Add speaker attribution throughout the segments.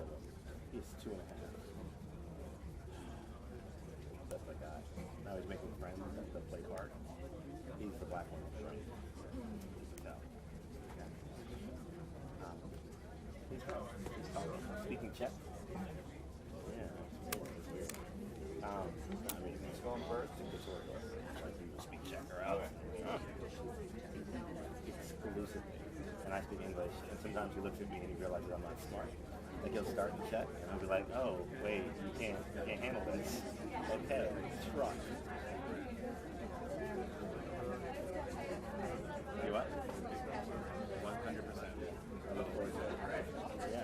Speaker 1: of him. He's 2.5. That's the guy. Now he's making friends that play hard. He's the black one. Right? No. He's talking. Speaking Czech. Yeah. I mean, he's going first. It's sort of like people speak Czech or out. It's elusive. And I speak English. And sometimes he looks at me and he realizes I'm not smart. Like he'll start in Czech and I'll be like, oh, wait, you can't handle this. Okay, truck. You what? 100%. I look forward to it. Yeah.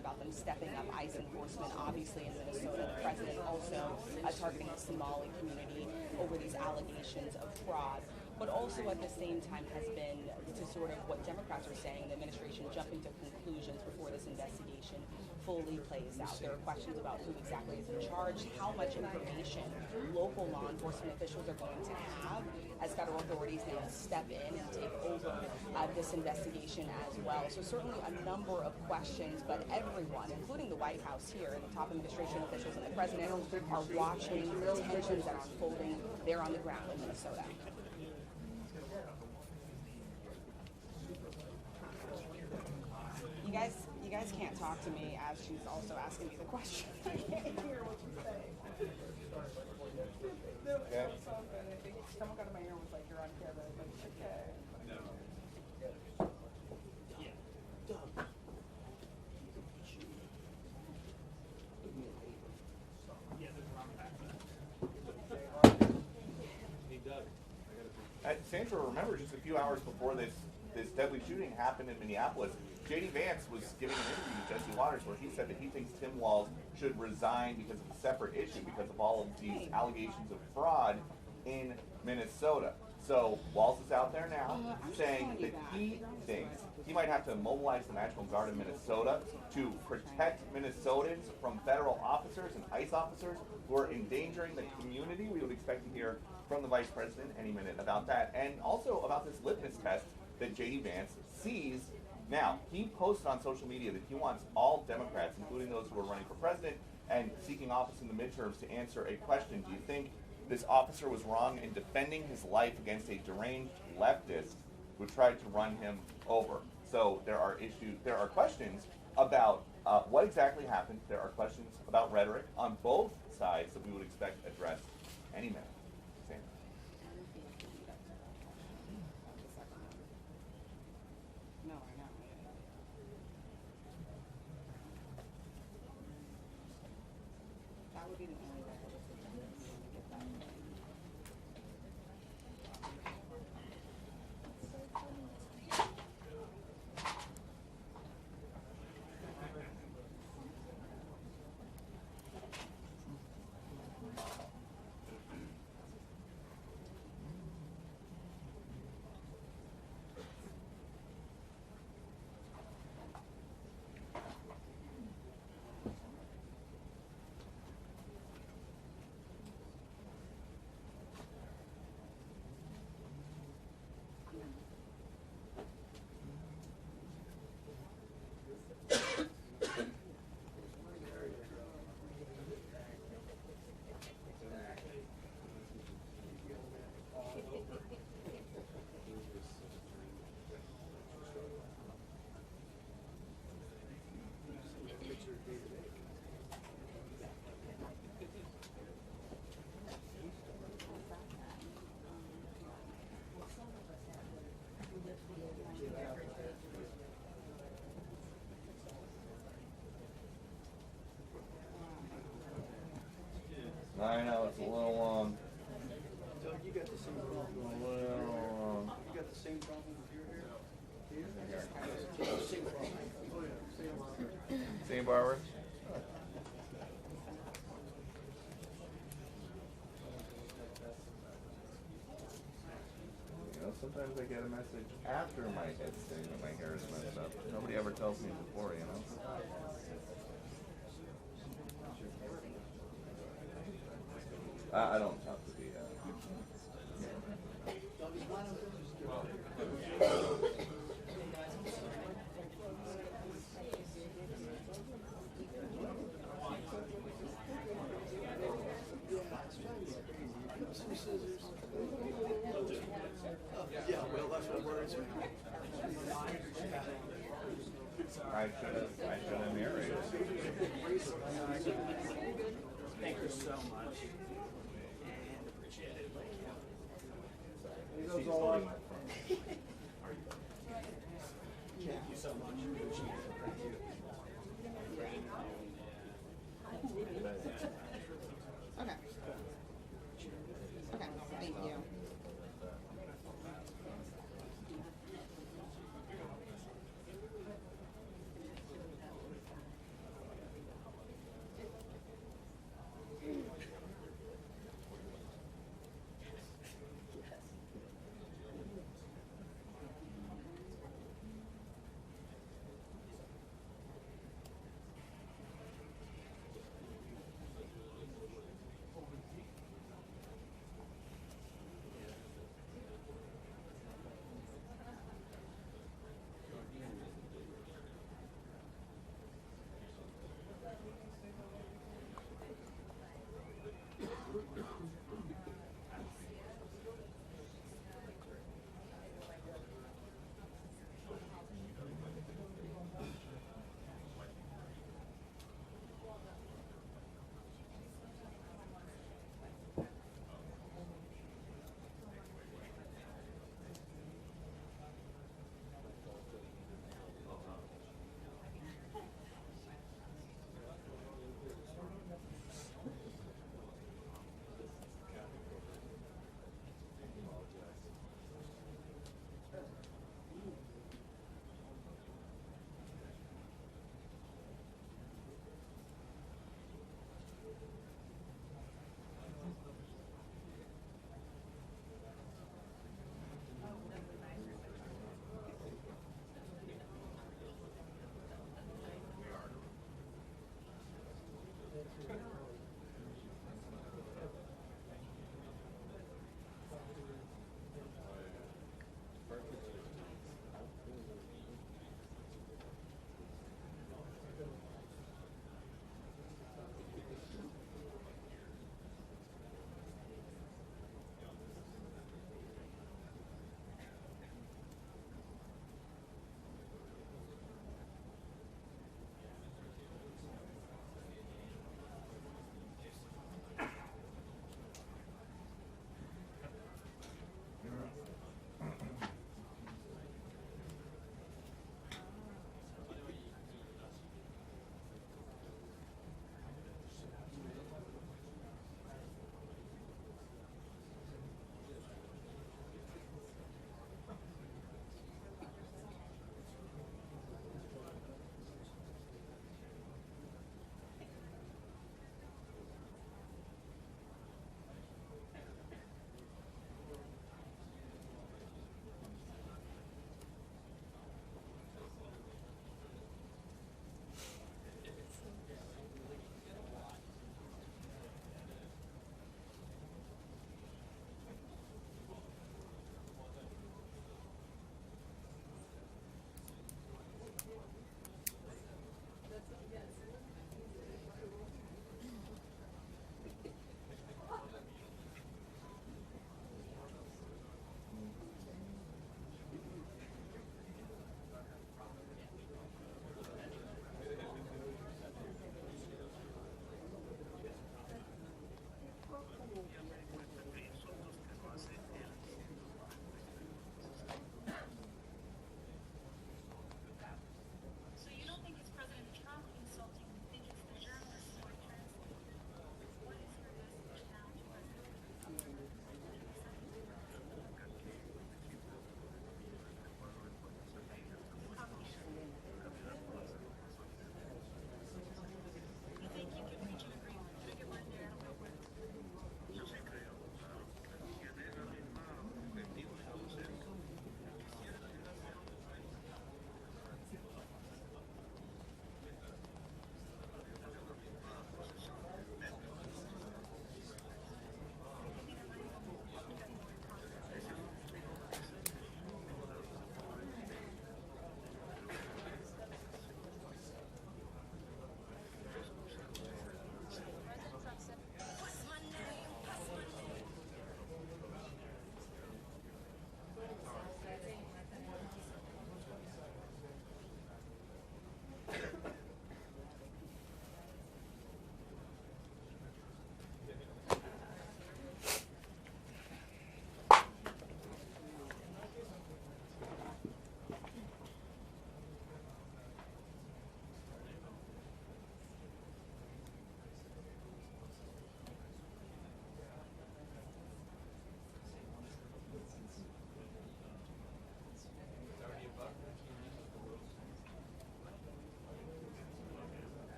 Speaker 2: About them stepping up ICE enforcement, obviously in Minnesota. The president also targeting the Somali community over these allegations of fraud. But also at the same time has been to sort of what Democrats are saying, the administration jumping to conclusions before this investigation fully plays out. There are questions about who exactly is in charge, how much information local law enforcement officials are going to have as federal authorities now step in and take over this investigation as well. So certainly a number of questions, but everyone, including the White House here and the top administration officials and the president, are watching the tensions that are unfolding there on the ground in Minnesota. You guys can't talk to me as she's also asking me the question. I can't hear what you say.
Speaker 3: Okay.
Speaker 2: Someone got in my ear and was like, "You're on camera." I was like, okay.
Speaker 3: Sandra, remember just a few hours before this deadly shooting happened in Minneapolis, JD Vance was giving an interview to Jesse Waters where he said that he thinks Tim Walz should resign because of a separate issue, because of all of these allegations of fraud in Minnesota. So Walz is out there now saying that he thinks he might have to mobilize the National Guard in Minnesota to protect Minnesotans from federal officers and ICE officers who are endangering the community. We would expect to hear from the Vice President any minute about that, and also about this litmus test that JD Vance sees. Now, he posted on social media that he wants all Democrats, including those who are running for president and seeking office in the midterms, to answer a question. Do you think this officer was wrong in defending his life against a deranged leftist who tried to run him over? So there are questions about what exactly happened. There are questions about rhetoric on both sides that we would expect addressed any minute. Same.
Speaker 2: No, I know. That would be the only way I would get that.
Speaker 3: I know it's a little long.
Speaker 4: Doug, you got the same problem. You got the same problem with your hair? Same problem. Oh yeah,
Speaker 3: Same barber. You know, sometimes I get a message after my head's saying that my hair is messed up. Nobody ever tells me before, you know. I don't have to be.
Speaker 4: Yeah, well, that's what worries me.
Speaker 3: I should have narrated.
Speaker 4: Thank you so much. And appreciate it.
Speaker 3: She's holding my phone.
Speaker 4: Thank you so much. Appreciate it. Thank you.
Speaker 2: Okay. Okay, thank you.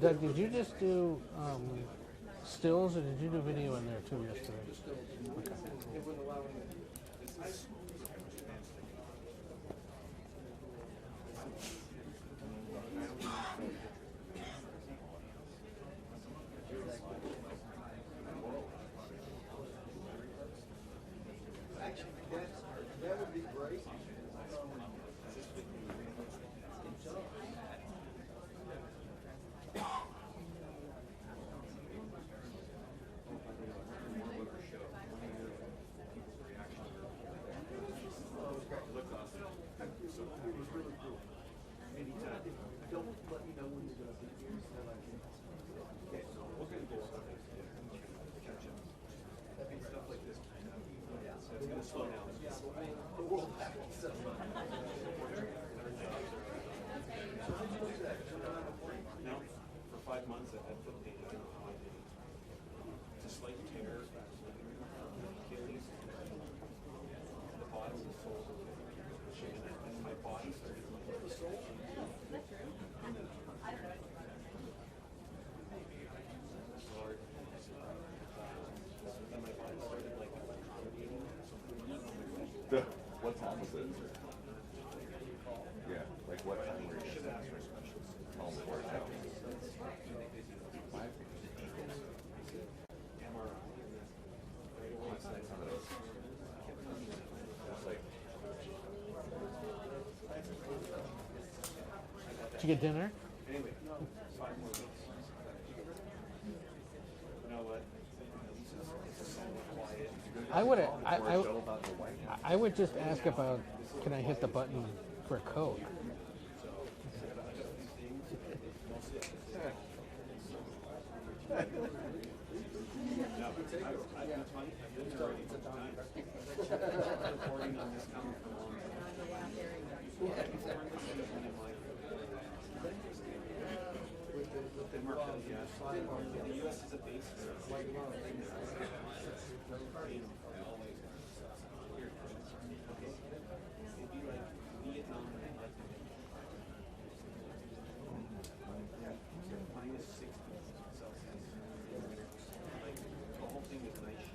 Speaker 5: Doug, did you just do stills, or did you do video in there too yesterday? Okay.
Speaker 4: It wouldn't allow any. Actually, that would be great. Don't let me know when you're going to be here so that I can. Okay, so we're going to go on catch up. Stuff like this. Yeah, so it's going to slow down. The world happens. So did you do that?
Speaker 6: No, for 5 months I've had foot pain. I don't know how I did it. It's a slight tear, Achilles, the bottom of the sole, and my body started like the sole. Hard. Then my body started like accommodating something.
Speaker 3: What time was it? Yeah, like what time were you home before it happened?
Speaker 5: Did you get dinner?
Speaker 6: Anyway, 5 more weeks. You know what? It's so quiet.
Speaker 5: I would just ask about, can I hit the button for a code?
Speaker 6: Reporting on this coming for a long time. Denmark, yeah. The U.S. is a base for like a lot of things. It'd be like Vietnam and like minus 60 Celsius. Like the whole thing is nice.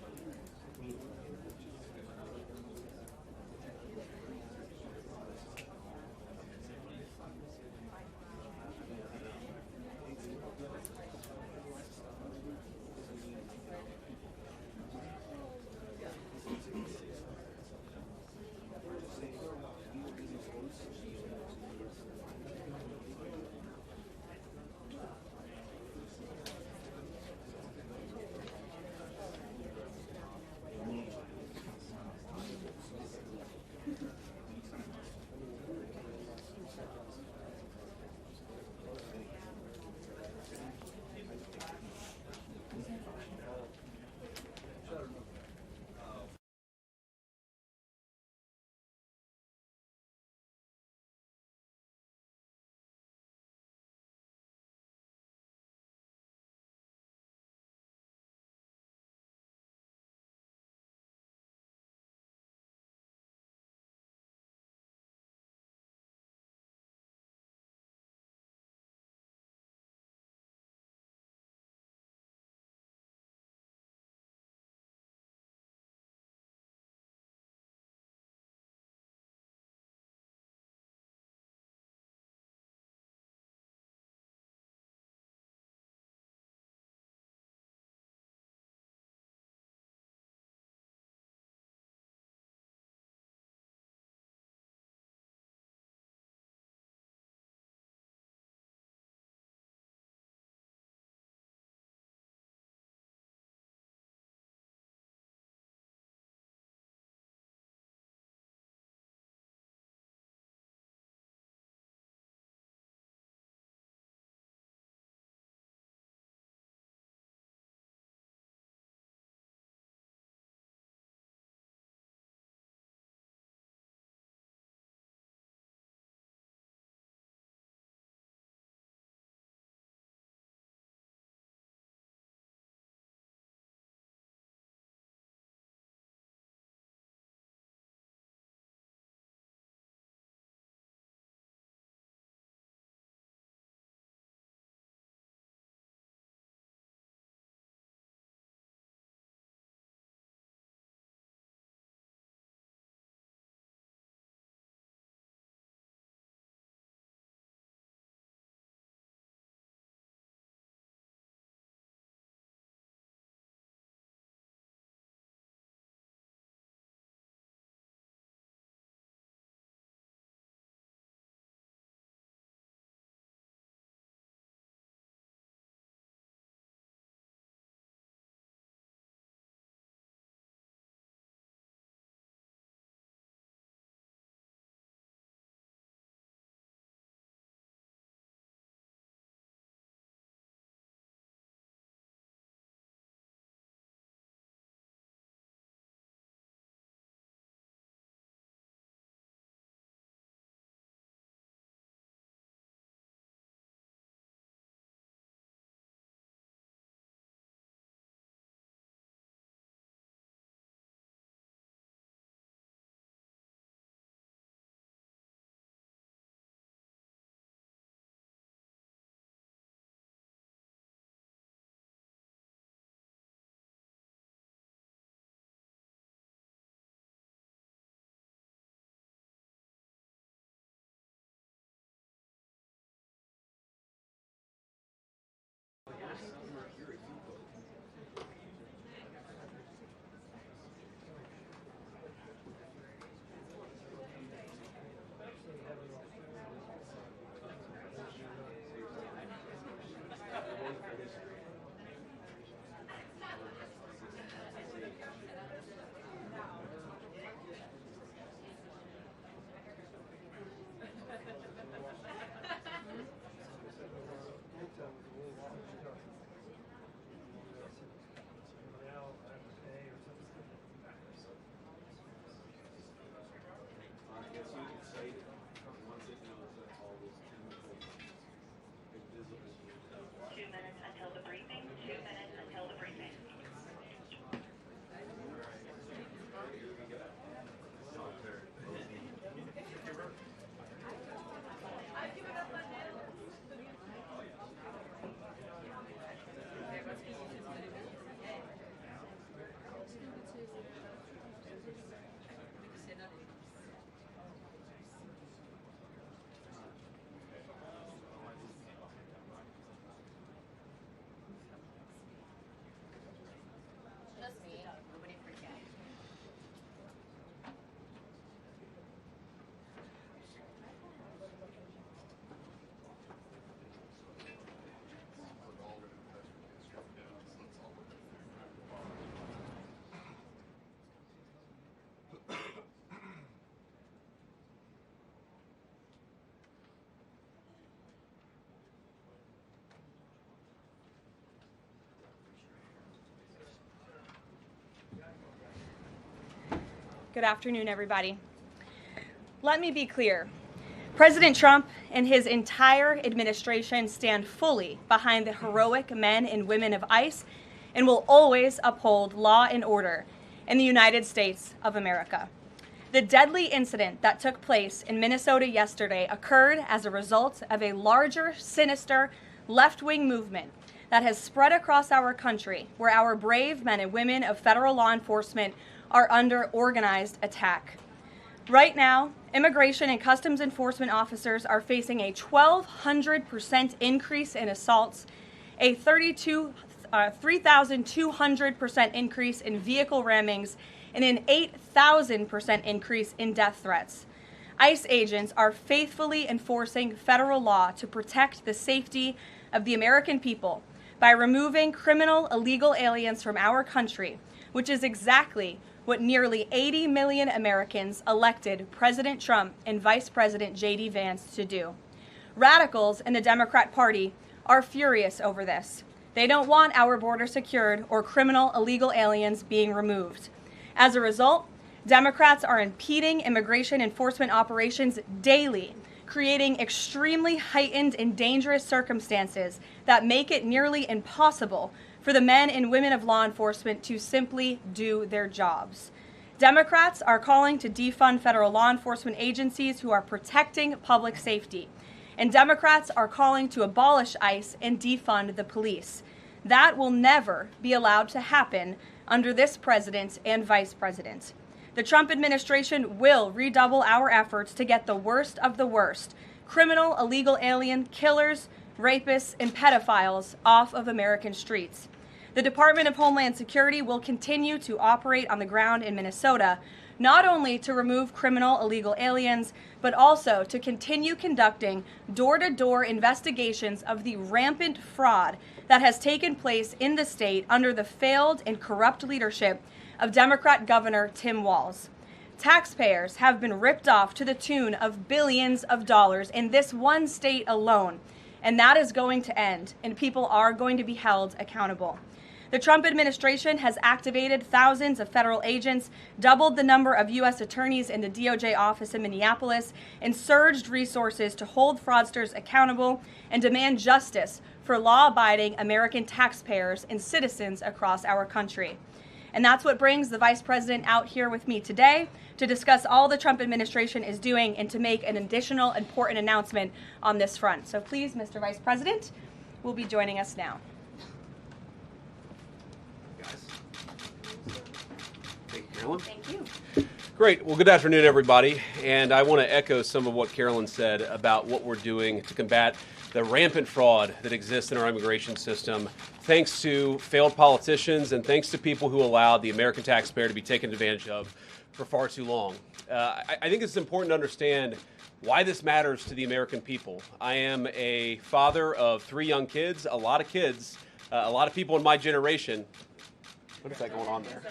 Speaker 7: Good afternoon, everybody. Let me be clear. President Trump and his entire administration stand fully behind the heroic men and women of ICE and will always uphold law and order in the United States of America. The deadly incident that took place in Minnesota yesterday occurred as a result of a larger, sinister, left-wing movement that has spread across our country, where our brave men and women of federal law enforcement are under organized attack. Right now, immigration and customs enforcement officers are facing a 1,200% increase in assaults, a 3,200% increase in vehicle rammings, and an 8,000% increase in death threats. ICE agents are faithfully enforcing federal law to protect the safety of the American people by removing criminal illegal aliens from our country, which is exactly what nearly 80 million Americans elected President Trump and Vice President JD Vance to do. Radicals in the Democrat Party are furious over this. They don't want our border secured or criminal illegal aliens being removed. As a result, Democrats are impeding immigration enforcement operations daily, creating extremely heightened and dangerous circumstances that make it nearly impossible for the men and women of law enforcement to simply do their jobs. Democrats are calling to defund federal law enforcement agencies who are protecting public safety. And Democrats are calling to abolish ICE and defund the police. That will never be allowed to happen under this president and vice president. The Trump administration will redouble our efforts to get the worst of the worst, criminal illegal alien killers, rapists, and pedophiles off of American streets. The Department of Homeland Security will continue to operate on the ground in Minnesota, not only to remove criminal illegal aliens, but also to continue conducting door-to-door investigations of the rampant fraud that has taken place in the state under the failed and corrupt leadership of Democrat Governor Tim Walz. Taxpayers have been ripped off to the tune of billions of dollars in this one state alone, and that is going to end, and people are going to be held accountable. The Trump administration has activated thousands of federal agents, doubled the number of U.S. attorneys in the DOJ office in Minneapolis, and surged resources to hold fraudsters accountable and demand justice for law-abiding American taxpayers and citizens across our country. And that's what brings the Vice President out here with me today to discuss all the Trump administration is doing and to make an additional important announcement on this front. So please, Mr. Vice President, will be joining us now.
Speaker 8: Thank you, Karoline.
Speaker 7: Thank you.
Speaker 8: Great. Well, good afternoon, everybody. And I want to echo some of what Karoline said about what we're doing to combat the rampant fraud that exists in our immigration system, thanks to failed politicians and thanks to people who allowed the American taxpayer to be taken advantage of for far too long. I think it's important to understand why this matters to the American people. I am a father of 3 young kids, a lot of people in my generation. What is that going on there?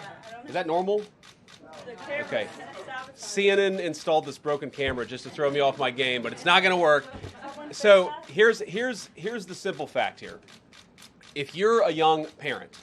Speaker 8: Is that normal? Okay. CNN installed this broken camera just to throw me off my game, but it's not going to work. So here's the simple fact here. If you're a young parent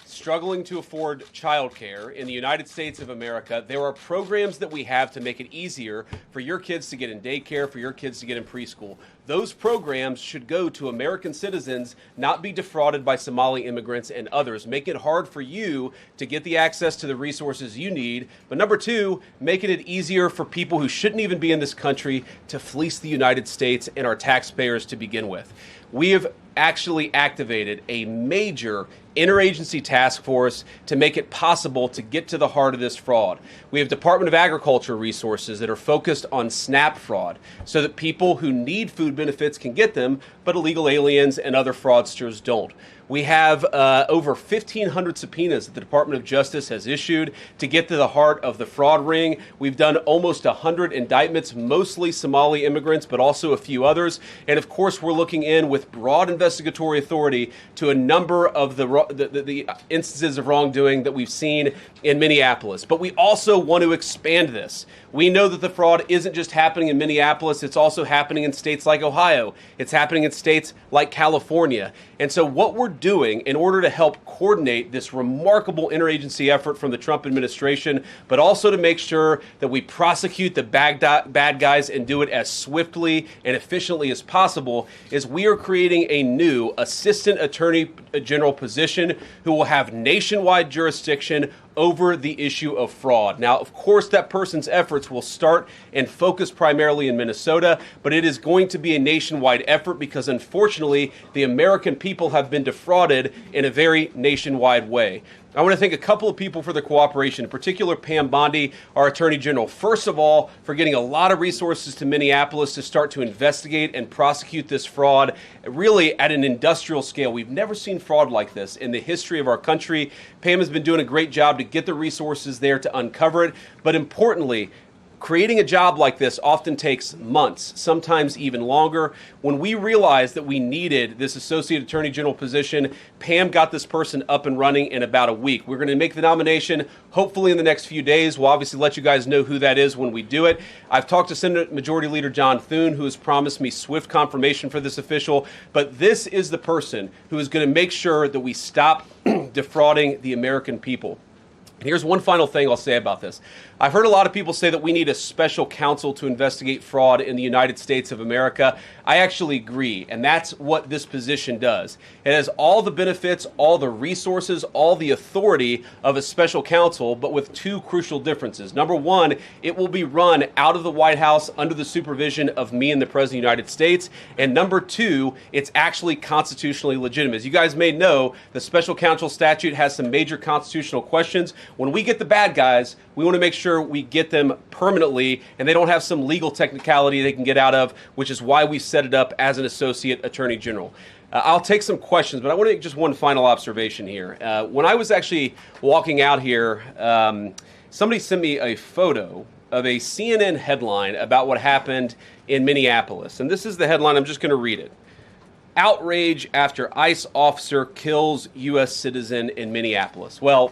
Speaker 8: struggling to afford childcare in the United States of America, there are programs that we have to make it easier for your kids to get in daycare, for your kids to get in preschool. Those programs should go to American citizens, not be defrauded by Somali immigrants and others. Make it hard for you to get the access to the resources you need. But number 2, making it easier for people who shouldn't even be in this country to fleece the United States and our taxpayers to begin with. We have actually activated a major interagency task force to make it possible to get to the heart of this fraud. We have Department of Agriculture resources that are focused on SNAP fraud so that people who need food benefits can get them, but illegal aliens and other fraudsters don't. We have over 1,500 subpoenas that the Department of Justice has issued to get to the heart of the fraud ring. We've done almost 100 indictments, mostly Somali immigrants, but also a few others. And of course, we're looking in with broad investigatory authority to a number of the instances of wrongdoing that we've seen in Minneapolis. But we also want to expand this. We know that the fraud isn't just happening in Minneapolis, it's also happening in states like Ohio. It's happening in states like California. And so what we're doing in order to help coordinate this remarkable interagency effort from the Trump administration, but also to make sure that we prosecute the bad guys and do it as swiftly and efficiently as possible, is we are creating a new Assistant Attorney General position who will have nationwide jurisdiction over the issue of fraud. Now, of course, that person's efforts will start and focus primarily in Minnesota, but it is going to be a nationwide effort because, unfortunately, the American people have been defrauded in a very nationwide way. I want to thank a couple of people for their cooperation, in particular Pam Bondi, our Attorney General, first of all, for getting a lot of resources to Minneapolis to start to investigate and prosecute this fraud, really at an industrial scale. We've never seen fraud like this in the history of our country. Pam has been doing a great job to get the resources there to uncover it, but importantly, creating a job like this often takes months, sometimes even longer. When we realized that we needed this Associate Attorney General position, Pam got this person up and running in about a week. We're going to make the nomination hopefully in the next few days. We'll obviously let you guys know who that is when we do it. I've talked to Senate Majority Leader John Thune, who has promised me swift confirmation for this official, but this is the person who is going to make sure that we stop defrauding the American people. Here's one final thing I'll say about this. I've heard a lot of people say that we need a special counsel to investigate fraud in the United States of America. I actually agree, and that's what this position does. It has all the benefits, all the resources, all the authority of a special counsel, but with two crucial differences. Number one, it will be run out of the White House under the supervision of me and the President of the United States. And number two, it's actually constitutionally legitimate. As you guys may know, the special counsel statute has some major constitutional questions. When we get the bad guys, we want to make sure we get them permanently and they don't have some legal technicality they can get out of, which is why we set it up as an Associate Attorney General. I'll take some questions, but I want to make just one final observation here. When I was actually walking out here, somebody sent me a photo of a CNN headline about what happened in Minneapolis. And this is the headline. I'm just going to read it. Outrage after ICE officer kills U.S. citizen in Minneapolis. Well,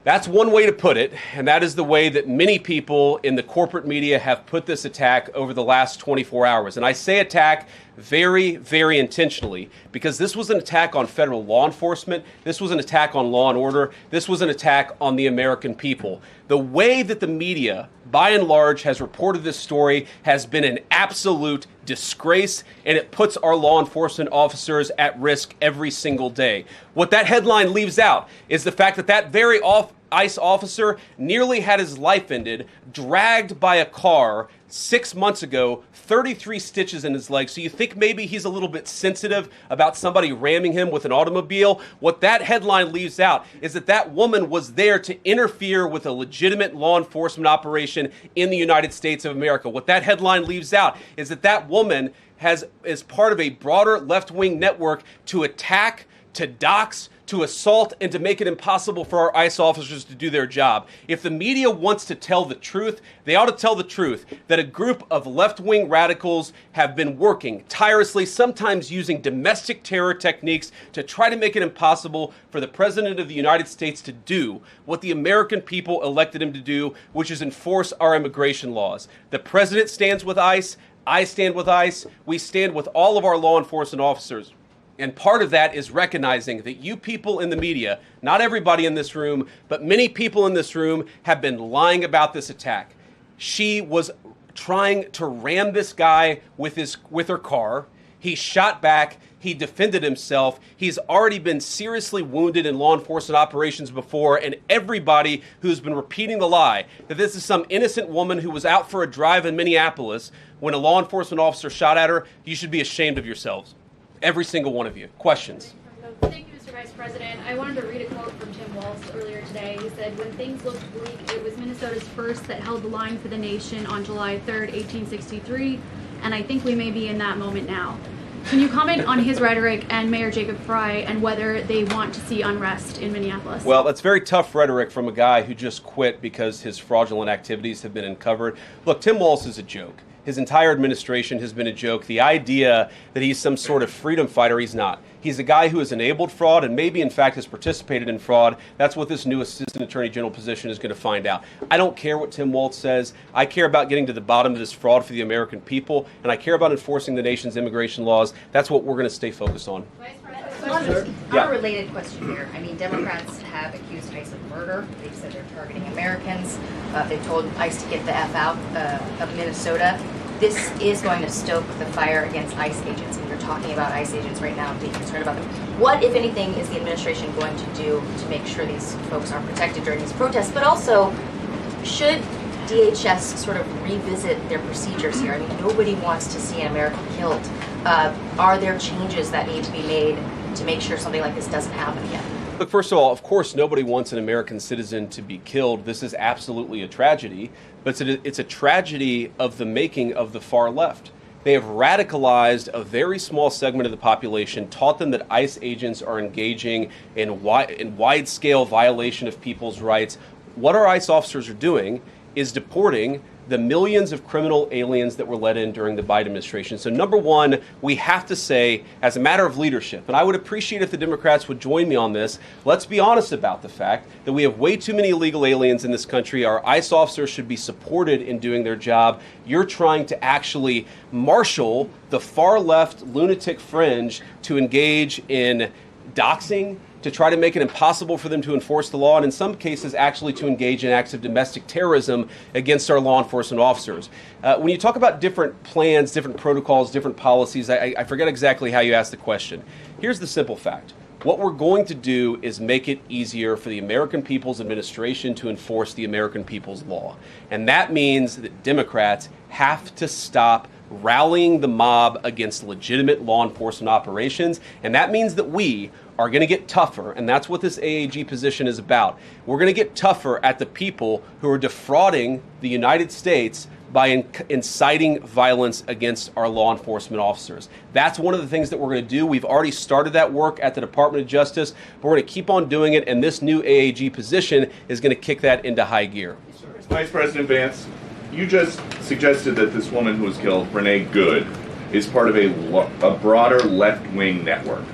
Speaker 8: that's one way to put it, and that is the way that many people in the corporate media have put this attack over the last 24 hours. And I say attack very, very intentionally because this was an attack on federal law enforcement. This was an attack on law and order. This was an attack on the American people. The way that the media, by and large, has reported this story has been an absolute disgrace, and it puts our law enforcement officers at risk every single day. What that headline leaves out is the fact that that very ICE officer nearly had his life ended, dragged by a car 6 months ago, 33 stitches in his leg. So you think maybe he's a little bit sensitive about somebody ramming him with an automobile? What that headline leaves out is that that woman was there to interfere with a legitimate law enforcement operation in the United States of America. What that headline leaves out is that that woman is part of a broader left-wing network to attack, to dox, to assault, and to make it impossible for our ICE officers to do their job. If the media wants to tell the truth, they ought to tell the truth that a group of left-wing radicals have been working tirelessly, sometimes using domestic terror techniques to try to make it impossible for the President of the United States to do what the American people elected him to do, which is enforce our immigration laws. The President stands with ICE. I stand with ICE. We stand with all of our law enforcement officers. And part of that is recognizing that you people in the media, not everybody in this room, but many people in this room have been lying about this attack. She was trying to ram this guy with her car. He shot back. He defended himself. He's already been seriously wounded in law enforcement operations before, and everybody who's been repeating the lie that this is some innocent woman who was out for a drive in Minneapolis when a law enforcement officer shot at her, you should be ashamed of yourselves. Every single one of you. Questions?
Speaker 9: Thank you, Mr. Vice President. I wanted to read a quote from Tim Walz earlier today. He said, "When things looked bleak, it was Minnesota's first that held the line for the nation on July 3rd, 1863, and I think we may be in that moment now." Can you comment on his rhetoric and Mayor Jacob Frey and whether they want to see unrest in Minneapolis?
Speaker 8: Well, that's very tough rhetoric from a guy who just quit because his fraudulent activities have been uncovered. Look, Tim Walz is a joke. His entire administration has been a joke. The idea that he's some sort of freedom fighter, he's not. He's a guy who has enabled fraud and maybe in fact has participated in fraud. That's what this new Assistant Attorney General position is going to find out. I don't care what Tim Walz says. I care about getting to the bottom of this fraud for the American people, and I care about enforcing the nation's immigration laws. That's what we're going to stay focused on.
Speaker 10: On a related question here, I mean, Democrats have accused ICE of murder. They've said they're targeting Americans. They've told ICE to get the F out of Minnesota. This is going to stoke the fire against ICE agents, and you're talking about ICE agents right now and being concerned about them. What, if anything, is the administration going to do to make sure these folks are protected during these protests? But also, should DHS sort of revisit their procedures here? I mean, nobody wants to see an American killed. Are there changes that need to be made to make sure something like this doesn't happen again?
Speaker 8: Look, first of all, of course, nobody wants an American citizen to be killed. This is absolutely a tragedy, but it's a tragedy of the making of the far left. They have radicalized a very small segment of the population, taught them that ICE agents are engaging in wide-scale violation of people's rights. What our ICE officers are doing is deporting the millions of criminal aliens that were let in during the Biden administration. So number one, we have to say, as a matter of leadership, and I would appreciate if the Democrats would join me on this, let's be honest about the fact that we have way too many illegal aliens in this country. Our ICE officers should be supported in doing their job. You're trying to actually marshal the far left lunatic fringe to engage in doxing, to try to make it impossible for them to enforce the law, and in some cases actually to engage in acts of domestic terrorism against our law enforcement officers. When you talk about different plans, different protocols, different policies, I forget exactly how you asked the question. Here's the simple fact. What we're going to do is make it easier for the American people's administration to enforce the American people's law. And that means that Democrats have to stop rallying the mob against legitimate law enforcement operations. And that means that we are going to get tougher, and that's what this AAG position is about. We're going to get tougher at the people who are defrauding the United States by inciting violence against our law enforcement officers. That's one of the things that we're going to do. We've already started that work at the Department of Justice, but we're going to keep on doing it, and this new AAG position is going to kick that into high gear.
Speaker 3: Vice President Vance, you just suggested that this woman who was killed, Renee Good, is part of a broader left-wing network.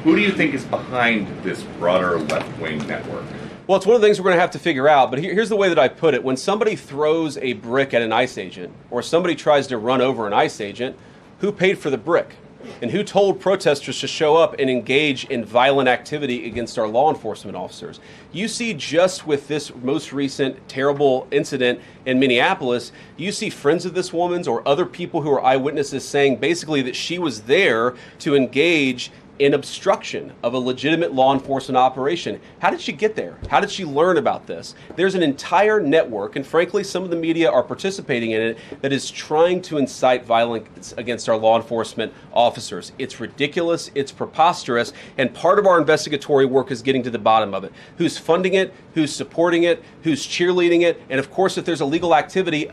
Speaker 3: Who do you think is behind this broader left-wing network?
Speaker 8: Well, it's one of the things we're going to have to figure out, but here's the way that I put it. When somebody throws a brick at an ICE agent, or somebody tries to run over an ICE agent, who paid for the brick? And who told protesters to show up and engage in violent activity against our law enforcement officers? You see, just with this most recent terrible incident in Minneapolis, you see friends of this woman's or other people who are eyewitnesses saying basically that she was there to engage in obstruction of a legitimate law enforcement operation. How did she get there? How did she learn about this? There's an entire network, and frankly, some of the media are participating in it, that is trying to incite violence against our law enforcement officers. It's ridiculous, it's preposterous, and part of our investigatory work is getting to the bottom of it. Who's funding it? Who's supporting it? Who's cheerleading it? And of course, if there's illegal activity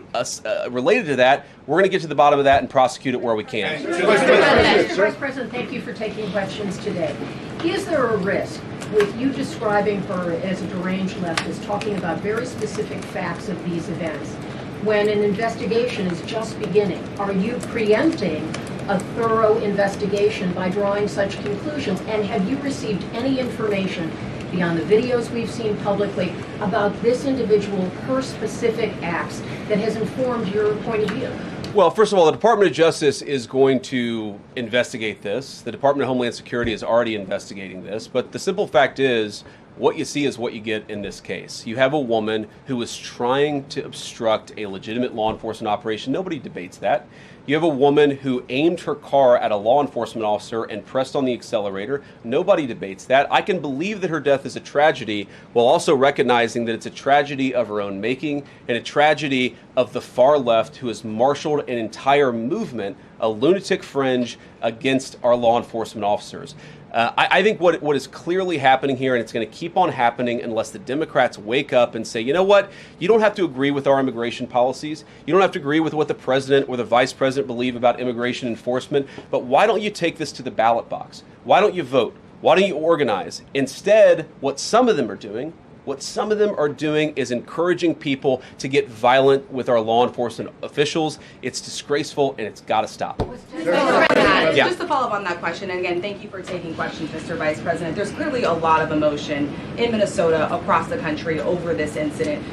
Speaker 8: related to that, we're going to get to the bottom of that and prosecute it where we can.
Speaker 11: Vice President, thank you for taking questions today. Is there a risk with you describing her as a deranged leftist, talking about very specific facts of these events, when an investigation is just beginning? Are you preempting a thorough investigation by drawing such conclusions? And have you received any information beyond the videos we've seen publicly about this individual, her specific acts, that has informed your point of view?
Speaker 8: Well, first of all, the Department of Justice is going to investigate this. The Department of Homeland Security is already investigating this. But the simple fact is, what you see is what you get in this case. You have a woman who was trying to obstruct a legitimate law enforcement operation. Nobody debates that. You have a woman who aimed her car at a law enforcement officer and pressed on the accelerator. Nobody debates that. I can believe that her death is a tragedy, while also recognizing that it's a tragedy of her own making and a tragedy of the far left, who has marshaled an entire movement, a lunatic fringe, against our law enforcement officers. I think what is clearly happening here, and it's going to keep on happening unless the Democrats wake up and say, you know what, you don't have to agree with our immigration policies. You don't have to agree with what the president or the vice president believe about immigration enforcement, but why don't you take this to the ballot box? Why don't you vote? Why don't you organize? Instead, what some of them are doing What some of them are doing is encouraging people to get violent with our law enforcement officials. It's disgraceful, and it's got to stop.
Speaker 2: Yeah. Just to follow up on that question, and again, thank you for taking questions, Mr. Vice President. There's clearly a lot of emotion in Minnesota, across the country, over this incident.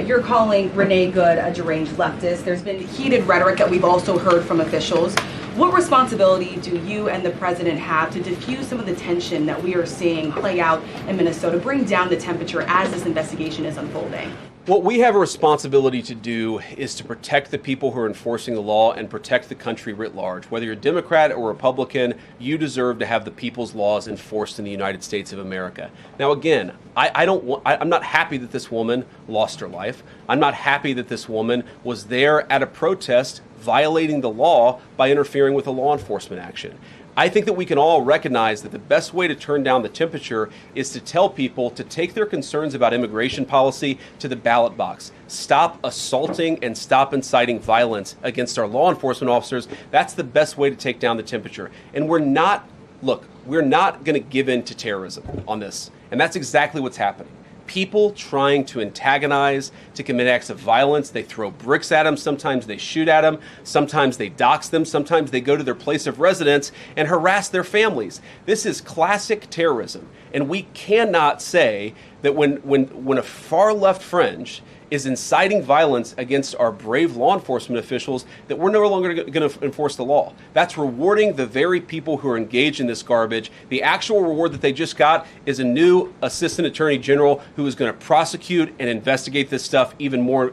Speaker 2: You're calling Renee Good a deranged leftist. There's been heated rhetoric that we've also heard from officials. What responsibility do you and the president have to diffuse some of the tension that we are seeing play out in Minnesota, bring down the temperature as this investigation is unfolding?
Speaker 8: What we have a responsibility to do is to protect the people who are enforcing the law and protect the country writ large. Whether you're Democrat or Republican, you deserve to have the people's laws enforced in the United States of America. Now, again, I'm not happy that this woman lost her life. I'm not happy that this woman was there at a protest violating the law by interfering with a law enforcement action. I think that we can all recognize that the best way to turn down the temperature is to tell people to take their concerns about immigration policy to the ballot box. Stop assaulting and stop inciting violence against our law enforcement officers. That's the best way to take down the temperature. And we're not going to give in to terrorism on this. And that's exactly what's happening. People trying to antagonize, to commit acts of violence. They throw bricks at them. Sometimes they shoot at them. Sometimes they dox them. Sometimes they go to their place of residence and harass their families. This is classic terrorism. And we cannot say that when a far left fringe is inciting violence against our brave law enforcement officials, that we're no longer going to enforce the law. That's rewarding the very people who are engaged in this garbage. The actual reward that they just got is a new assistant attorney general who is going to prosecute and investigate this stuff even more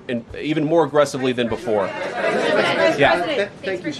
Speaker 8: aggressively than before.
Speaker 12: Yeah. Thanks for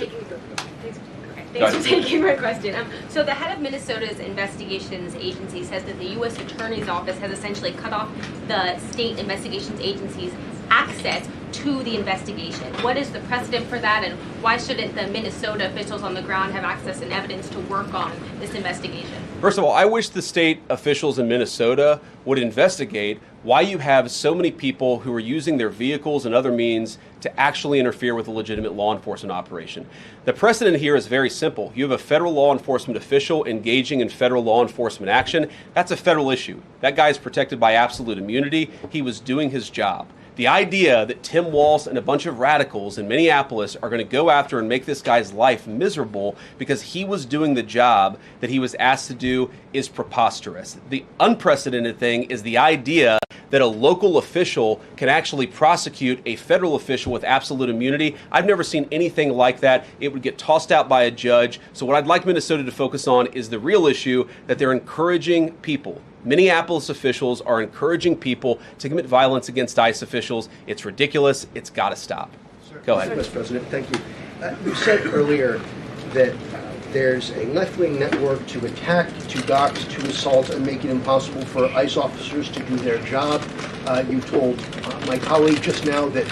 Speaker 12: taking my question. So the head of Minnesota's investigations agency says that the U.S. Attorney's Office has essentially cut off the state investigations agency's access to the investigation. What is the precedent for that, and why shouldn't the Minnesota officials on the ground have access and evidence to work on this investigation?
Speaker 8: First of all, I wish the state officials in Minnesota would investigate why you have so many people who are using their vehicles and other means to actually interfere with a legitimate law enforcement operation. The precedent here is very simple. You have a federal law enforcement official engaging in federal law enforcement action. That's a federal issue. That guy is protected by absolute immunity. He was doing his job. The idea that Tim Walz and a bunch of radicals in Minneapolis are going to go after and make this guy's life miserable because he was doing the job that he was asked to do is preposterous. The unprecedented thing is the idea that a local official can actually prosecute a federal official with absolute immunity. I've never seen anything like that. It would get tossed out by a judge. So what I'd like Minnesota to focus on is the real issue, that they're encouraging people. Minneapolis officials are encouraging people to commit violence against ICE officials. It's ridiculous. It's got to stop. Go ahead.
Speaker 13: Vice President, thank you. You said earlier that there's a left-wing network to attack, to dox, to assault, and make it impossible for ICE officers to do their job. You told my colleague just now that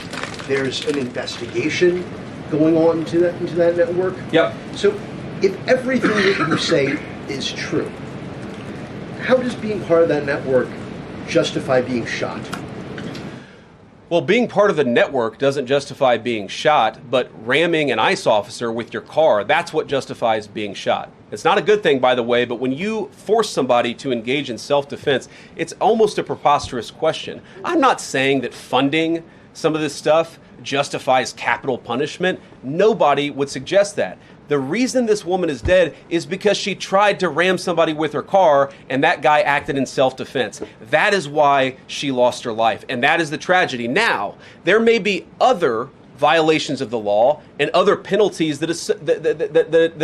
Speaker 13: there's an investigation going on into that network.
Speaker 8: Yep.
Speaker 13: So if everything that you say is true, how does being part of that network justify being shot?
Speaker 8: Well, being part of the network doesn't justify being shot, but ramming an ICE officer with your car, that's what justifies being shot. It's not a good thing, by the way, but when you force somebody to engage in self-defense, it's almost a preposterous question. I'm not saying that funding some of this stuff justifies capital punishment. Nobody would suggest that. The reason this woman is dead is because she tried to ram somebody with her car and that guy acted in self-defense. That is why she lost her life, and that is the tragedy. Now, there may be other violations of the law and other penalties that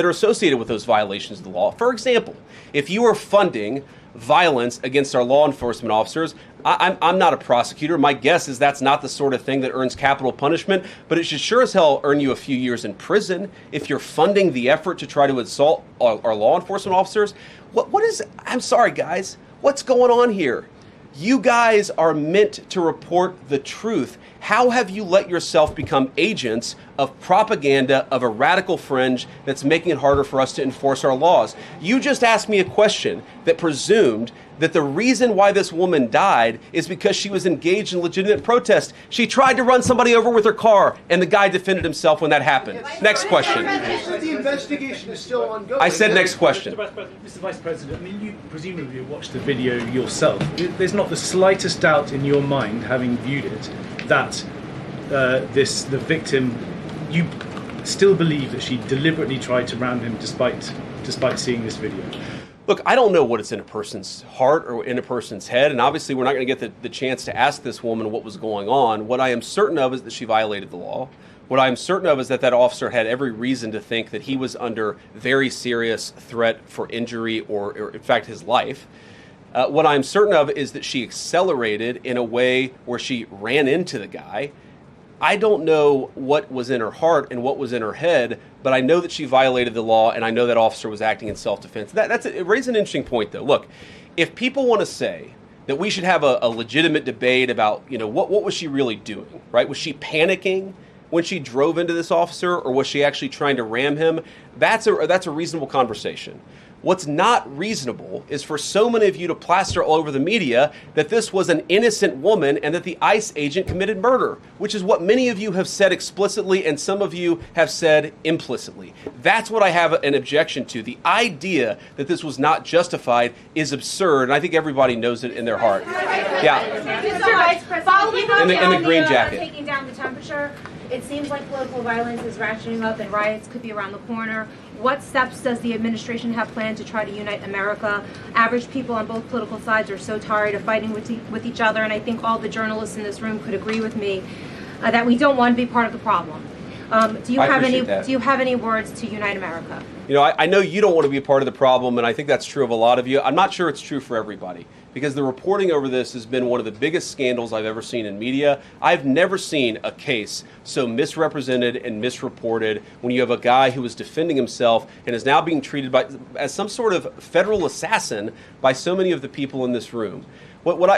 Speaker 8: are associated with those violations of the law. For example, if you are funding violence against our law enforcement officers, I'm not a prosecutor. My guess is that's not the sort of thing that earns capital punishment, but it should sure as hell earn you a few years in prison if you're funding the effort to try to assault our law enforcement officers. I'm sorry, guys. What's going on here? You guys are meant to report the truth. How have you let yourself become agents of propaganda of a radical fringe that's making it harder for us to enforce our laws. You just asked me a question that presumed that the reason why this woman died is because she was engaged in legitimate protest. She tried to run somebody over with her car, and the guy defended himself when that happened. Next question.
Speaker 13: The investigation is still ongoing.
Speaker 8: I said next question.
Speaker 14: Mr. Vice President, I mean, you presumably watched the video yourself. There's not the slightest doubt in your mind, having viewed it, that the victim, you still believe that she deliberately tried to ram him despite seeing this video?
Speaker 8: Look, I don't know what is in a person's heart or in a person's head, and obviously we're not going to get the chance to ask this woman what was going on. What I am certain of is that she violated the law. What I am certain of is that that officer had every reason to think that he was under very serious threat for injury or in fact, his life. What I'm certain of is that she accelerated in a way where she ran into the guy. I don't know what was in her heart and what was in her head, but I know that she violated the law, and I know that officer was acting in self-defense. It raises an interesting point, though. Look, if people want to say that we should have a legitimate debate about, what was she really doing, right? Was she panicking when she drove into this officer, or was she actually trying to ram him? That's a reasonable conversation. What's not reasonable is for so many of you to plaster all over the media that this was an innocent woman and that the ICE agent committed murder, which is what many of you have said explicitly and some of you have said implicitly. That's what I have an objection to. The idea that this was not justified is absurd, and I think everybody knows it in their heart. Yeah.
Speaker 15: Mr. Vice President, following up
Speaker 8: in the green jacket.
Speaker 15: Taking down the temperature, it seems like political violence is ratcheting up and riots could be around the corner. What steps does the administration have planned to try to unite America? Average people on both political sides are so tired of fighting with each other, and I think all the journalists in this room could agree with me that we don't want to be part of the problem. Do you have any words to unite America?
Speaker 8: I know you don't want to be a part of the problem, and I think that's true of a lot of you. I'm not sure it's true for everybody, because the reporting over this has been one of the biggest scandals I've ever seen in media. I've never seen a case so misrepresented and misreported when you have a guy who was defending himself and is now being treated as some sort of federal assassin by so many of the people in this room.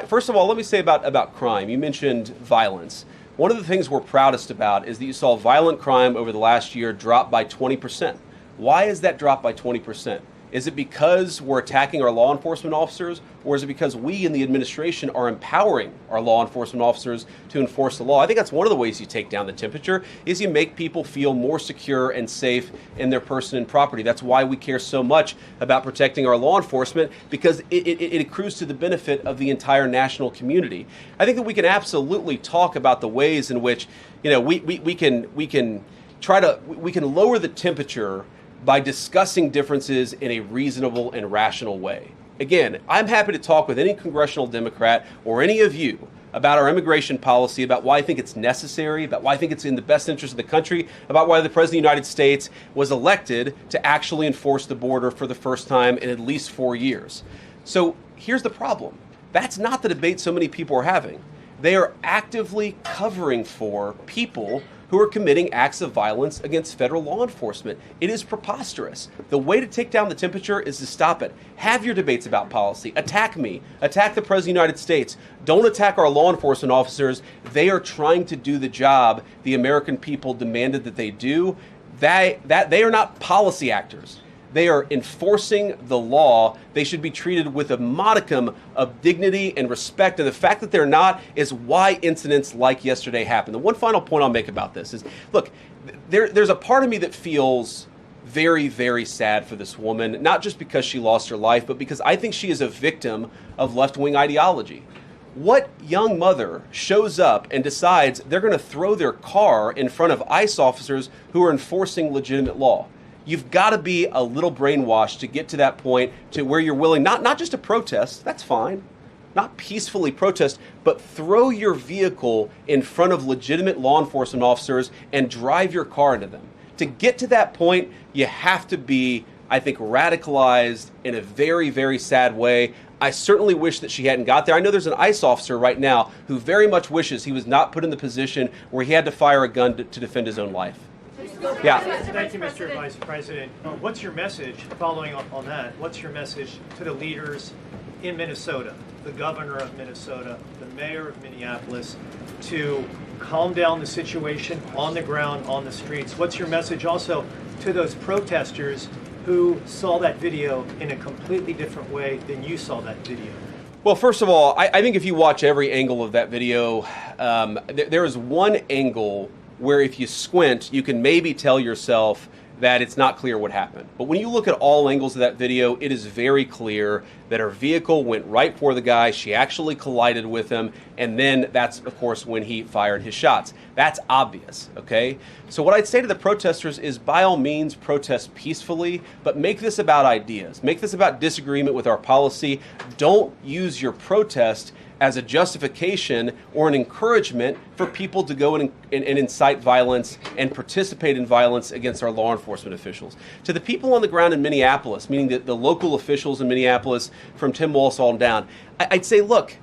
Speaker 8: First of all, let me say about crime. You mentioned violence. One of the things we're proudest about is that you saw violent crime over the last year drop by 20%. Why is that drop by 20%? Is it because we're attacking our law enforcement officers, or is it because we in the administration are empowering our law enforcement officers to enforce the law? I think that's one of the ways you take down the temperature, is you make people feel more secure and safe in their person and property. That's why we care so much about protecting our law enforcement, because it accrues to the benefit of the entire national community. I think that we can absolutely talk about the ways in which we can lower the temperature by discussing differences in a reasonable and rational way. Again, I'm happy to talk with any congressional Democrat or any of you about our immigration policy, about why I think it's necessary, about why I think it's in the best interest of the country, about why the President of the United States was elected to actually enforce the border for the first time in at least 4 years. So here's the problem. That's not the debate so many people are having. They are actively covering for people who are committing acts of violence against federal law enforcement. It is preposterous. The way to take down the temperature is to stop it. Have your debates about policy. Attack me. Attack the President of the United States. Don't attack our law enforcement officers. They are trying to do the job the American people demanded that they do. They are not policy actors. They are enforcing the law. They should be treated with a modicum of dignity and respect. And the fact that they're not is why incidents like yesterday happened. The one final point I'll make about this is, look, there's a part of me that feels very, very sad for this woman, not just because she lost her life, but because I think she is a victim of left-wing ideology. What young mother shows up and decides they're going to throw their car in front of ICE officers who are enforcing legitimate law? You've got to be a little brainwashed to get to that point to where you're willing, not just to protest, that's fine, not peacefully protest, but throw your vehicle in front of legitimate law enforcement officers and drive your car into them. To get to that point, you have to be, I think, radicalized in a very, very sad way. I certainly wish that she hadn't got there. I know there's an ICE officer right now who very much wishes he was not put in the position where he had to fire a gun to defend his own life. Yeah.
Speaker 16: Thank you, Mr. Vice President. What's your message, following up on that, what's your message to the leaders in Minnesota, the governor of Minnesota, the mayor of Minneapolis, to calm down the situation on the ground, on the streets? What's your message also to those protesters who saw that video in a completely different way than you saw that video?
Speaker 8: Well, first of all, I think if you watch every angle of that video, there is one angle where if you squint, you can maybe tell yourself that it's not clear what happened. But when you look at all angles of that video, it is very clear that her vehicle went right for the guy. She actually collided with him. And then that's, of course, when he fired his shots. That's obvious, okay? So what I'd say to the protesters is, by all means, protest peacefully, but make this about ideas. Make this about disagreement with our policy. Don't use your protest as a justification or an encouragement for people to go and incite violence and participate in violence against our law enforcement officials. To the people on the ground in Minneapolis, meaning the local officials in Minneapolis from Tim Walz on down, I'd say, look,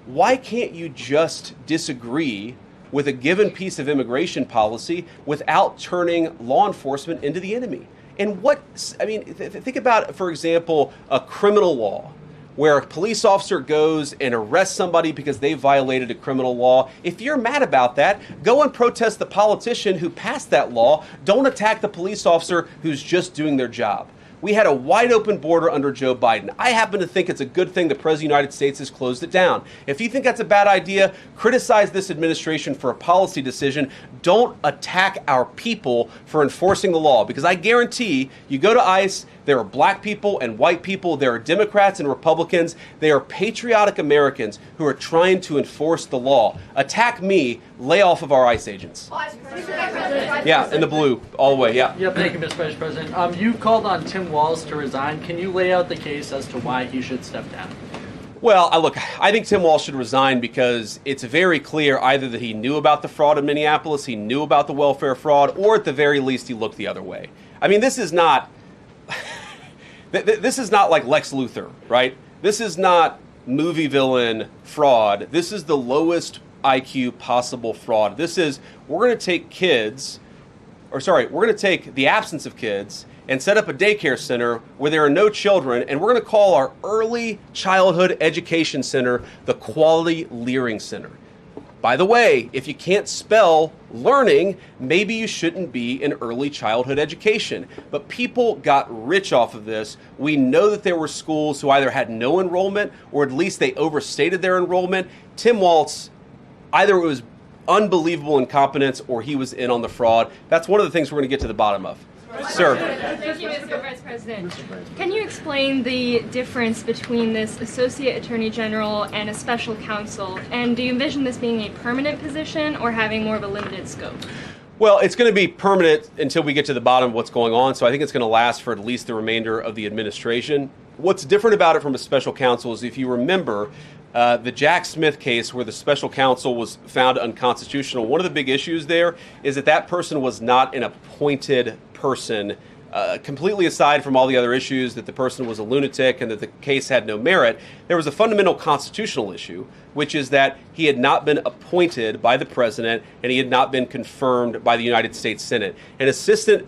Speaker 8: why can't you just disagree with a given piece of immigration policy without turning law enforcement into the enemy? And think about, for example, a criminal law, where a police officer goes and arrests somebody because they violated a criminal law. If you're mad about that, go and protest the politician who passed that law. Don't attack the police officer who's just doing their job. We had a wide open border under Joe Biden. I happen to think it's a good thing the President of the United States has closed it down. If you think that's a bad idea, criticize this administration for a policy decision. Don't attack our people for enforcing the law, because I guarantee you go to ICE, there are black people and white people, there are Democrats and Republicans, they are patriotic Americans who are trying to enforce the law. Attack me, lay off of our ICE agents. Yeah, in the blue, all the way, yeah.
Speaker 17: Yep, thank you, Mr. Vice President. You called on Tim Walz to resign. Can you lay out the case as to why he should step down?
Speaker 8: Well, look, I think Tim Walz should resign because it's very clear either that he knew about the fraud in Minneapolis, he knew about the welfare fraud, or at the very least he looked the other way. I mean, this is not this is not like Lex Luthor, right? This is not movie villain fraud. This is the lowest IQ possible fraud. This is, we're going to take the absence of kids and set up a daycare center where there are no children, and we're going to call our early childhood education center the Quality Learning Center. By the way, if you can't spell learning, maybe you shouldn't be in early childhood education. But people got rich off of this. We know that there were schools who either had no enrollment or at least they overstated their enrollment. Tim Walz, either it was unbelievable incompetence or he was in on the fraud. That's one of the things we're going to get to the bottom of. Sir.
Speaker 12: Thank you, Mr. Vice President. Can you explain the difference between this Associate Attorney General and a special counsel? And do you envision this being a permanent position or having more of a limited scope?
Speaker 8: Well, it's going to be permanent until we get to the bottom of what's going on, so I think it's going to last for at least the remainder of the administration. What's different about it from a special counsel is, if you remember, the Jack Smith case where the special counsel was found unconstitutional, one of the big issues there is that that person was not an appointed person, completely aside from all the other issues that the person was a lunatic and that the case had no merit. There was a fundamental constitutional issue, which is that he had not been appointed by the president and he had not been confirmed by the United States Senate. An assistant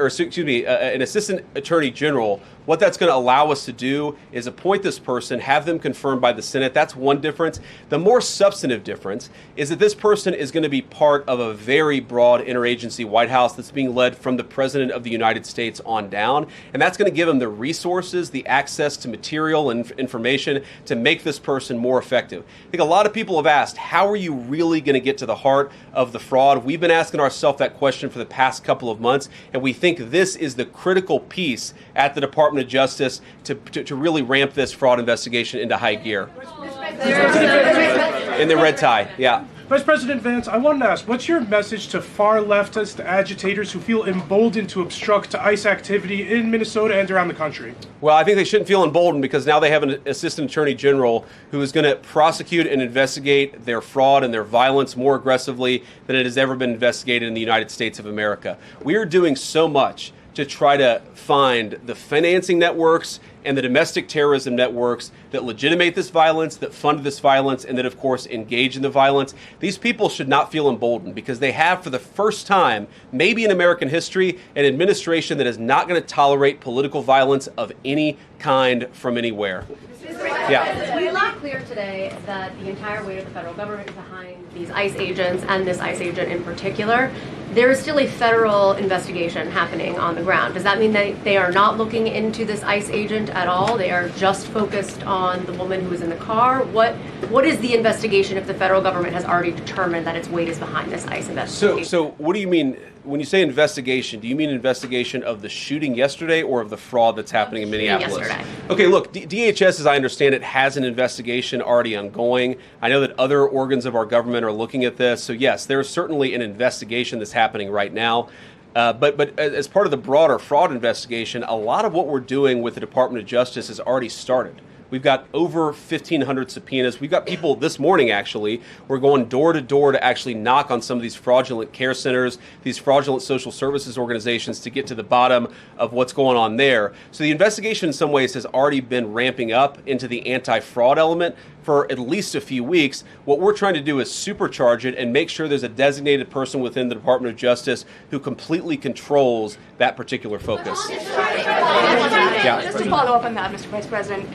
Speaker 8: attorney general, what that's going to allow us to do is appoint this person, have them confirmed by the Senate. That's one difference. The more substantive difference is that this person is going to be part of a very broad interagency White House that's being led from the President of the United States on down. And that's going to give him the resources, the access to material and information to make this person more effective. I think a lot of people have asked, how are you really going to get to the heart of the fraud? We've been asking ourselves that question for the past couple of months, and we think this is the critical piece at the Department of Justice to really ramp this fraud investigation into high gear. In the red tie, yeah.
Speaker 18: Vice President Vance, I wanted to ask, what's your message to far leftist agitators who feel emboldened to obstruct ICE activity in Minnesota and around the country?
Speaker 8: Well, I think they shouldn't feel emboldened because now they have an assistant attorney general who is going to prosecute and investigate their fraud and their violence more aggressively than it has ever been investigated in the United States of America. We are doing so much to try to find the financing networks and the domestic terrorism networks that legitimate this violence, that fund this violence, and that, of course, engage in the violence. These people should not feel emboldened because they have, for the first time, maybe in American history, an administration that is not going to tolerate political violence of any kind from anywhere. Yeah.
Speaker 19: We made clear today that the entire weight of the federal government is behind these ICE agents and this ICE agent in particular. There is still a federal investigation happening on the ground. Does that mean that they are not looking into this ICE agent at all? They are just focused on the woman who was in the car? What is the investigation if the federal government has already determined that its weight is behind this ICE investigation?
Speaker 8: So what do you mean when you say investigation? Do you mean investigation of the shooting yesterday or of the fraud that's happening in Minneapolis?
Speaker 19: Yesterday.
Speaker 8: Okay, look, DHS, as I understand it, has an investigation already ongoing. I know that other organs of our government are looking at this. So yes, there is certainly an investigation that's happening right now. But as part of the broader fraud investigation, a lot of what we're doing with the Department of Justice has already started. We've got over 1,500 subpoenas. We've got people this morning, actually. We're going door to door to actually knock on some of these fraudulent care centers, these fraudulent social services organizations to get to the bottom of what's going on there. So the investigation in some ways has already been ramping up into the anti-fraud element for at least a few weeks. What we're trying to do is supercharge it and make sure there's a designated person within the Department of Justice who completely controls that particular focus.
Speaker 20: Yeah. Just to follow up on that, Mr. Vice President,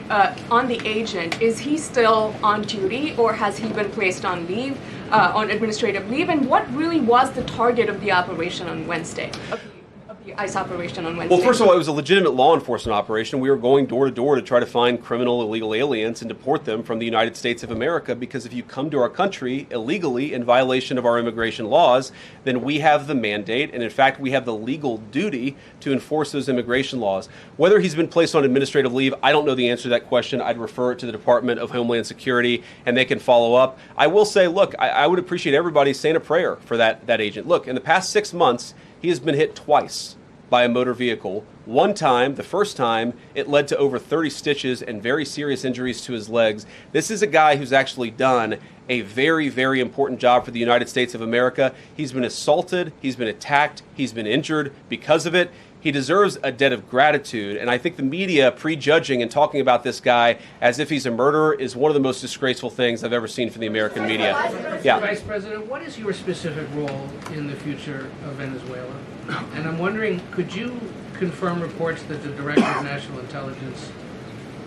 Speaker 20: on the agent, is he still on duty or has he been placed on leave, on administrative leave? And what really was the target of the operation on Wednesday? Of the ICE operation on Wednesday?
Speaker 8: Well, first of all, it was a legitimate law enforcement operation. We were going door to door to try to find criminal illegal aliens and deport them from the United States of America, because if you come to our country illegally in violation of our immigration laws, then we have the mandate, and in fact we have the legal duty to enforce those immigration laws. Whether he's been placed on administrative leave, I don't know the answer to that question. I'd refer it to the Department of Homeland Security and they can follow up. I will say, look, I would appreciate everybody saying a prayer for that agent. Look, in the past 6 months, he has been hit twice by a motor vehicle. One time, the first time, it led to over 30 stitches and very serious injuries to his legs. This is a guy who's actually done a very, very important job for the United States of America. He's been assaulted, he's been attacked, he's been injured because of it. He deserves a debt of gratitude, and I think the media prejudging and talking about this guy as if he's a murderer is one of the most disgraceful things I've ever seen from the American media. Yeah.
Speaker 5: Vice President, what is your specific role in the future of Venezuela? And I'm wondering, could you confirm reports that the Director of National Intelligence,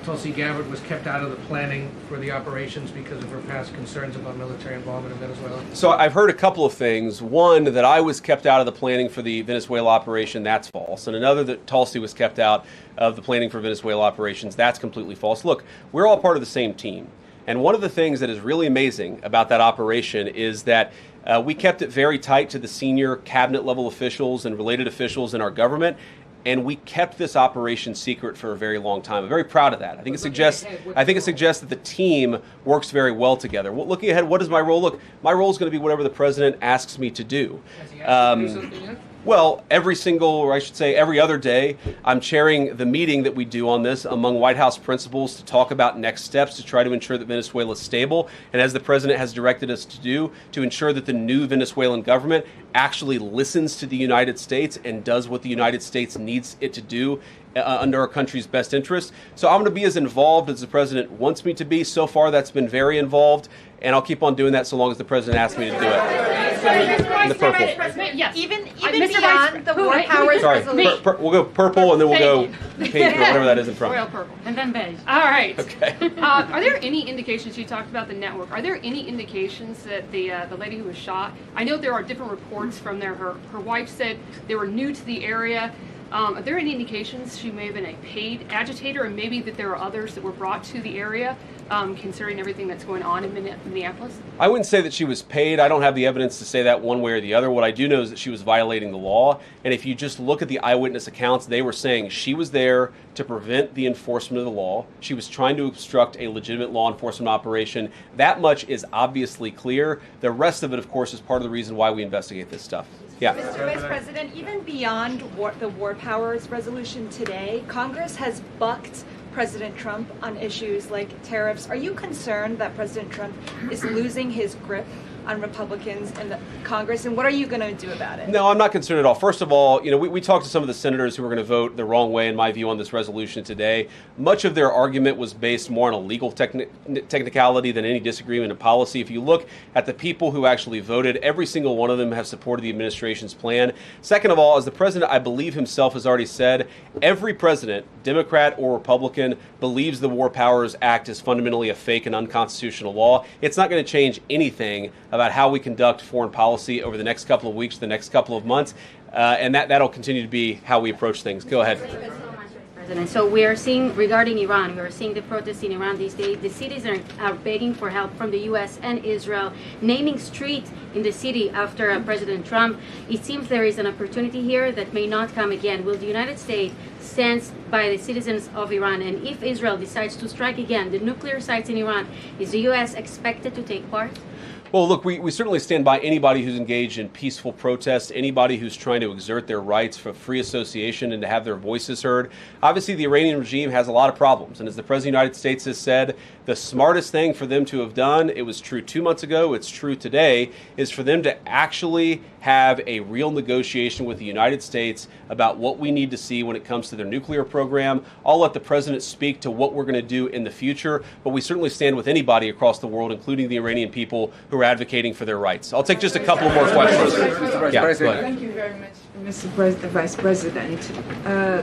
Speaker 5: Tulsi Gabbard, was kept out of the planning for the operations because of her past concerns about military involvement in Venezuela?
Speaker 8: So I've heard a couple of things. One, that I was kept out of the planning for the Venezuela operation, that's false. And another, that Tulsi was kept out of the planning for Venezuela operations, that's completely false. Look, we're all part of the same team. And one of the things that is really amazing about that operation is that we kept it very tight to the senior cabinet level officials and related officials in our government. And we kept this operation secret for a very long time. I'm very proud of that. I think it suggests that the team works very well together. Well, looking ahead, what is my role? Look, my role is going to be whatever the president asks me to do.
Speaker 5: Has he asked you to do something yet?
Speaker 8: Well, every other day, I'm chairing the meeting that we do on this among White House principals to talk about next steps to try to ensure that Venezuela is stable, and as the president has directed us to do, to ensure that the new Venezuelan government actually listens to the United States and does what the United States needs it to do under our country's best interest. So I'm going to be as involved as the president wants me to be. So far, that's been very involved, and I'll keep on doing that so long as the president asks me to do it. In the purple.
Speaker 15: Yes. Even
Speaker 12: Mr.
Speaker 15: beyond the war powers
Speaker 8: Sorry,
Speaker 15: resolution.
Speaker 8: we'll go purple, and then we'll go pink or whatever that is in front.
Speaker 21: Royal purple. And then beige. All right.
Speaker 8: Okay.
Speaker 21: Are there any indications, you talked about the network, are there any indications that the lady who was shot, I know there are different reports from there, her wife said they were new to the area. Are there any indications she may have been a paid agitator, and maybe that there are others that were brought to the area, considering everything that's going on in Minneapolis?
Speaker 8: I wouldn't say that she was paid. I don't have the evidence to say that one way or the other. What I do know is that she was violating the law. And if you just look at the eyewitness accounts, they were saying she was there to prevent the enforcement of the law. She was trying to obstruct a legitimate law enforcement operation. That much is obviously clear. The rest of it, of course, is part of the reason why we investigate this stuff. Yeah.
Speaker 22: Mr. Vice President, even beyond the war powers resolution today, Congress has bucked President Trump on issues like tariffs. Are you concerned that President Trump is losing his grip on Republicans in the Congress, and what are you going to do about it?
Speaker 8: No, I'm not concerned at all. First of all, we talked to some of the senators who were going to vote the wrong way, in my view, on this resolution today. Much of their argument was based more on a legal technicality than any disagreement in policy. If you look at the people who actually voted, every single one of them have supported the administration's plan. Second of all, as the president, I believe himself, has already said, every president, Democrat or Republican, believes the War Powers Act is fundamentally a fake and unconstitutional law. It's not going to change anything about how we conduct foreign policy over the next couple of weeks, the next couple of months, and that'll continue to be how we approach things. Go ahead.
Speaker 1: President. So we are seeing, regarding Iran, we are seeing the protests in Iran these days. The citizens are begging for help from the U.S. and Israel, naming streets in the city after President Trump. It seems there is an opportunity here that may not come again. Will the United States stand by the citizens of Iran? And if Israel decides to strike again the nuclear sites in Iran, is the U.S. expected to take part?
Speaker 8: Well, look, we certainly stand by anybody who's engaged in peaceful protest, anybody who's trying to exert their rights for free association and to have their voices heard. Obviously, the Iranian regime has a lot of problems. And as the President of the United States has said, the smartest thing for them to have done, it was true 2 months ago, it's true today, is for them to actually have a real negotiation with the United States about what we need to see when it comes to their nuclear program. I'll let the President speak to what we're going to do in the future, but we certainly stand with anybody across the world, including the Iranian people who are advocating for their rights. I'll take just a couple more questions. Yeah, go ahead.
Speaker 4: Thank you very much, Mr. Vice President.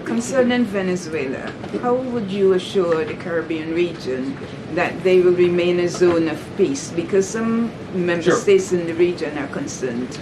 Speaker 4: Concerning Venezuela, how would you assure the Caribbean region that they will remain a zone of peace? Because some member states in the region are concerned.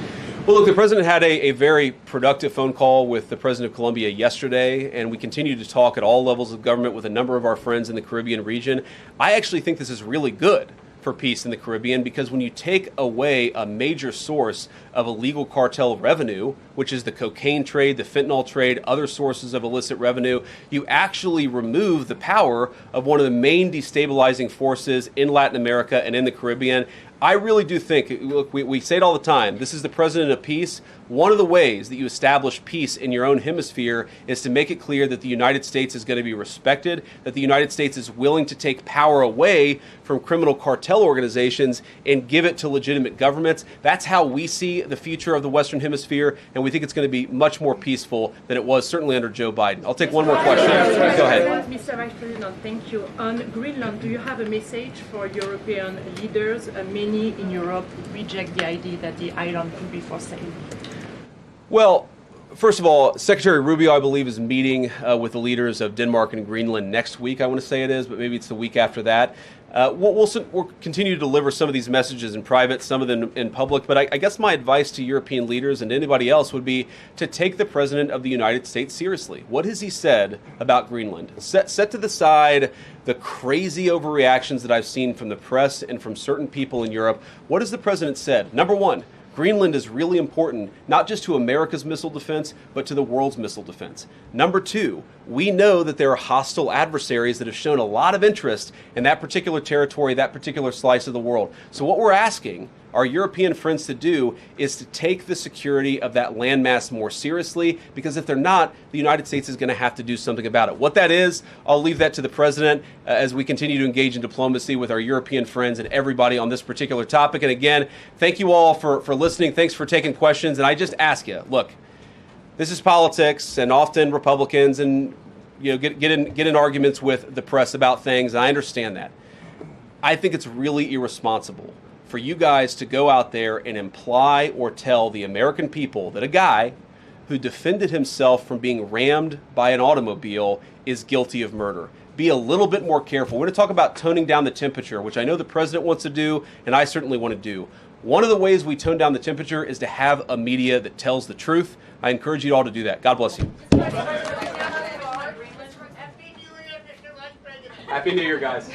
Speaker 8: Well, look, the President had a very productive phone call with the President of Colombia yesterday, and we continue to talk at all levels of government with a number of our friends in the Caribbean region. I actually think this is really good for peace in the Caribbean, because when you take away a major source of illegal cartel revenue, which is the cocaine trade, the fentanyl trade, other sources of illicit revenue, you actually remove the power of one of the main destabilizing forces in Latin America and in the Caribbean. I really do think, look, we say it all the time, this is the president of peace. One of the ways that you establish peace in your own hemisphere is to make it clear that the United States is going to be respected, that the United States is willing to take power away from criminal cartel organizations and give it to legitimate governments. That's how we see the future of the Western Hemisphere, and we think it's going to be much more peaceful than it was certainly under Joe Biden. I'll take one more question. Go ahead.
Speaker 23: Mr. Vice President, thank you. On Greenland, do you have a message for European leaders? Many in Europe reject the idea that the island could be for sale.
Speaker 8: Well, first of all, Secretary Rubio, I believe, is meeting with the leaders of Denmark and Greenland next week, I want to say it is, but maybe it's the week after that. We'll continue to deliver some of these messages in private, some of them in public, but I guess my advice to European leaders and anybody else would be to take the President of the United States seriously. What has he said about Greenland? Set to the side the crazy overreactions that I've seen from the press and from certain people in Europe. What has the President said? Number one, Greenland is really important, not just to America's missile defense, but to the world's missile defense. Number two, we know that there are hostile adversaries that have shown a lot of interest in that particular territory, that particular slice of the world. So what we're asking our European friends to do is to take the security of that landmass more seriously, because if they're not, the United States is going to have to do something about it. What that is, I'll leave that to the President as we continue to engage in diplomacy with our European friends and everybody on this particular topic. And again, thank you all for listening. Thanks for taking questions. And I just ask you, look, this is politics, and often Republicans and get in arguments with the press about things, and I understand that. I think it's really irresponsible for you guys to go out there and imply or tell the American people that a guy who defended himself from being rammed by an automobile is guilty of murder. Be a little bit more careful. We're going to talk about toning down the temperature, which I know the President wants to do, and I certainly want to do. One of the ways we tone down the temperature is to have a media that tells the truth. I encourage you all to do that. God bless you. Happy New Year, guys.